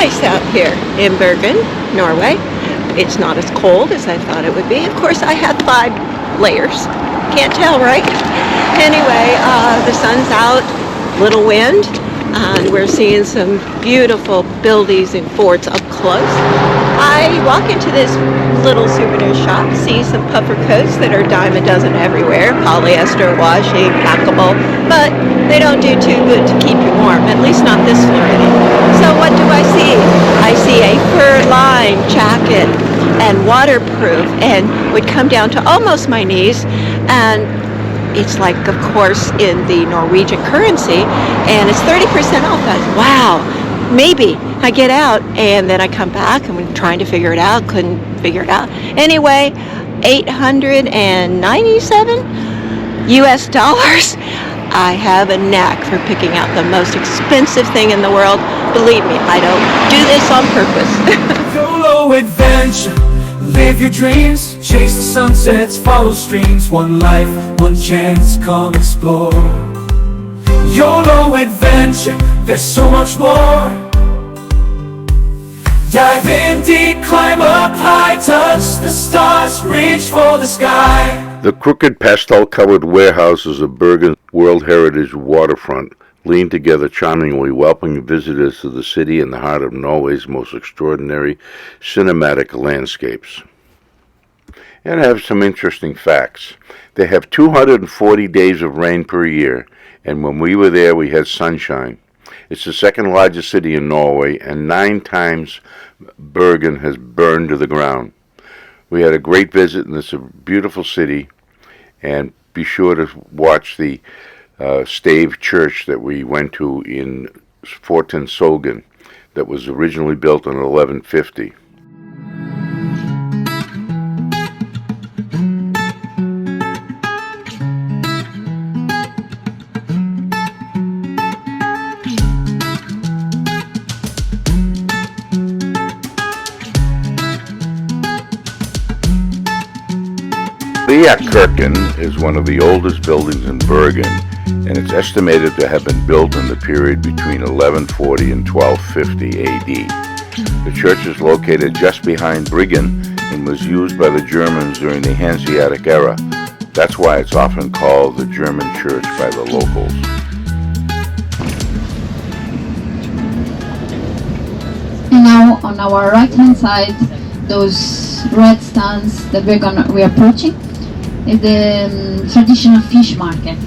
choice out here in Bergen, Norway. It's not as cold as I thought it would be. Of course, I had 5 layers. Can't tell, right? Anyway, the sun's out, little wind, and we're seeing some beautiful buildings and forts up close. I walk into this little souvenir shop, see some puffer coats that are dime a dozen everywhere, polyester, washing, packable, but they don't do too good to keep you warm, at least not this Floridian. So what do I see? I see a fur-lined jacket and waterproof, and would come down to almost my knees, and it's like, of course, in the Norwegian currency, and it's 30% off. I said, wow, maybe. I get out, and then I come back, and we're trying to figure it out, couldn't figure it out. Anyway, $897 US dollars. I have a knack for picking out the most expensive thing in the world. Believe me, I don't do this on purpose. YoloRVAdventure, live your dreams, chase the sunsets, follow streams. One life, one chance, come explore. YoloRVAdventure, there's so much more. Dive in deep, climb up high, touch the stars, reach for the sky. The crooked pastel-covered warehouses of Bergen World Heritage waterfront lean together charmingly, welcoming visitors to the city in the heart of Norway's most extraordinary cinematic landscapes. And I have some interesting facts. They have 240 days of rain per year, and when we were there, we had sunshine. It's the second largest city in Norway, and 9 times Bergen has burned to the ground. We had a great visit, and it's a beautiful city, and be sure to watch the stave church that we went to in Forten Sogen that was originally built in 1150. Kirken is one of the oldest buildings in Bergen, and it's estimated to have been built in the period between 1140 and 1250 AD. The church is located just behind Bryggen and was used by the Germans during the Hanseatic era. That's why it's often called the German church by the locals. And now on our right hand side, those red stands that we're approaching is the traditional fish market.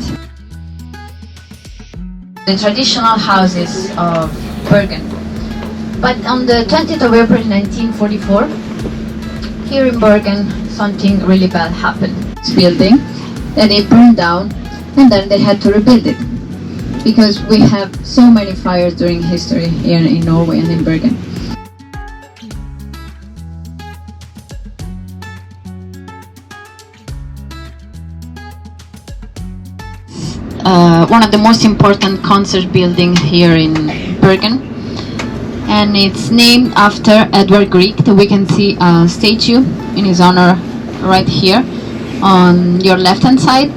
The traditional houses of Bergen. But on the 20th of April 1944, here in Bergen, something really bad happened. This building, then it burned down, and then they had to rebuild it. Because we have so many fires during history here in Norway and in Bergen. One of the most important concert buildings here in Bergen, and it's named after Edvard Grieg. We can see a statue in his honor right here on your left hand side.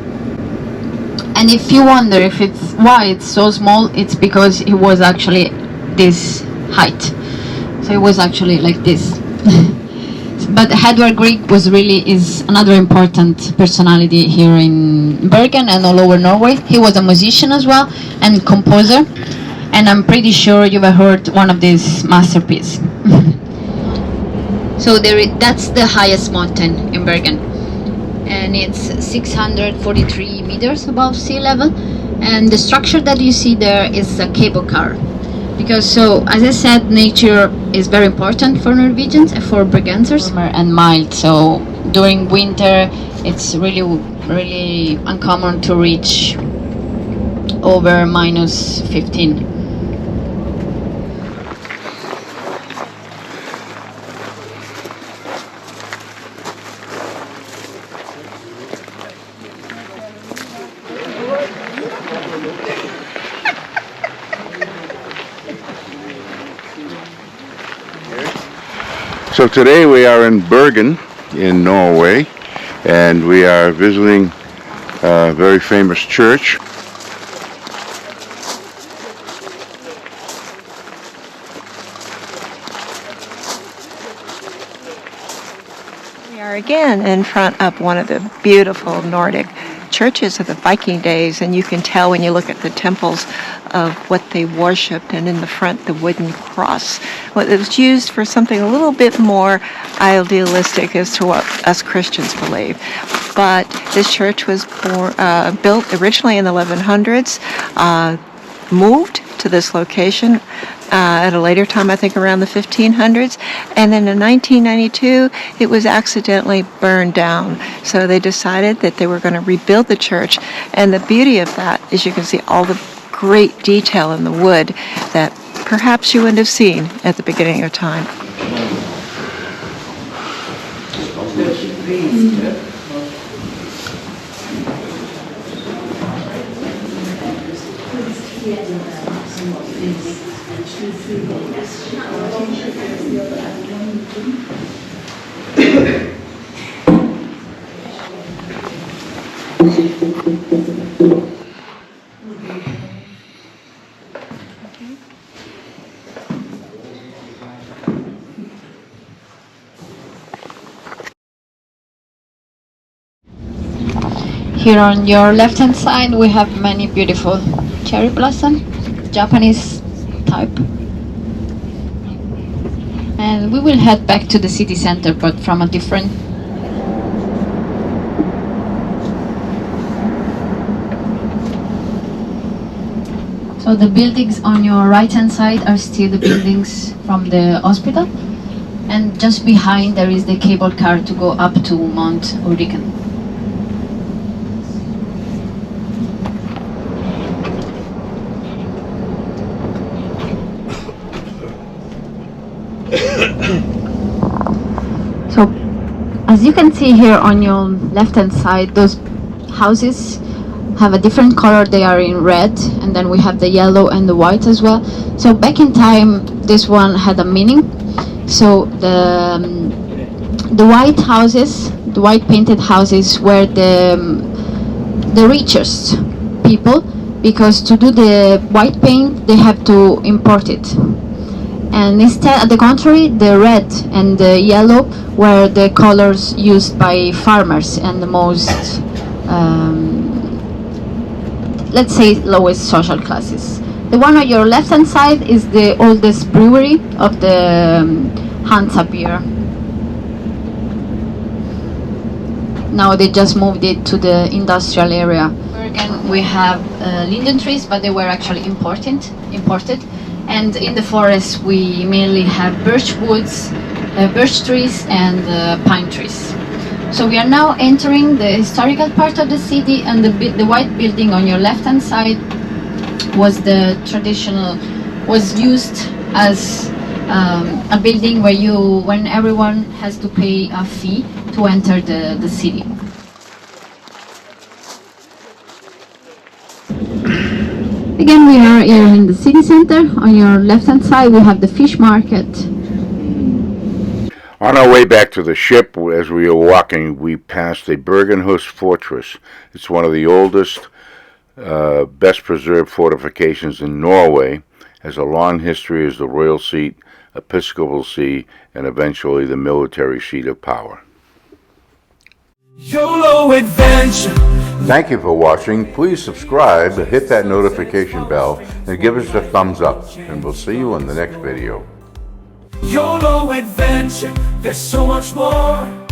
And if you wonder if it's why it's so small, it's because it was actually this height, so it was actually like this. But Edvard Grieg is another important personality here in Bergen and all over Norway. He was a musician as well and composer, and I'm pretty sure you've heard one of these masterpieces. So that's the highest mountain in Bergen, and it's 643 meters above sea level, and the structure that you see there is a cable car. Because, so, as I said, nature is very important for Norwegians and for Bergensers. And mild, so during winter it's really uncommon to reach over -15. So today we are in Bergen in Norway, and we are visiting a very famous church. again in front of one of the beautiful Nordic churches of the Viking days, and you can tell when you look at the temples of what they worshipped, and in the front the wooden cross. Well, it was used for something a little bit more idealistic as to what us Christians believe. But this church was built originally in the 1100s, moved to this location at a later time, I think around the 1500s, and then in 1992 it was accidentally burned down. So they decided that they were going to rebuild the church, and the beauty of that is you can see all the great detail in the wood that perhaps you wouldn't have seen at the beginning of time. Here on your left hand side we have many beautiful cherry blossom, Japanese type. And we will head back to the city center, but from a different. So the buildings on your right hand side are still the buildings from the hospital, and just behind there is the cable car to go up to Mount Bryggen. So, as you can see here on your left hand side, those houses have a different color. They are in red, and then we have the yellow and the white as well. So back in time, this one had a meaning. So the white houses, the white painted houses, were the richest people, because to do the white paint they have to import it. And instead, at the contrary, the red and the yellow were the colors used by farmers and the most, let's say, lowest social classes. The one on your left hand side is the oldest brewery of the Hansa beer. Now they just moved it to the industrial area. Bergen, we have linden trees, but they were actually imported. And in the forest we mainly have birch woods, birch trees and pine trees. So we are now entering the historical part of the city, and the white building on your left hand side was the traditional, was used as a building when everyone has to pay a fee to enter the city. Again, we are here in the city center. On your left hand side we have the fish market. On our way back to the ship, as we were walking, we passed a Bergen fortress. It's one of the oldest, best preserved fortifications in Norway. Has a long history as the royal seat, episcopal see, and eventually the military seat of power. YoloRVAdventure. Thank you for watching. Please subscribe, hit that notification bell, and give us a thumbs up. And we'll see you in the next video. YoloRVAdventure, there's so much more.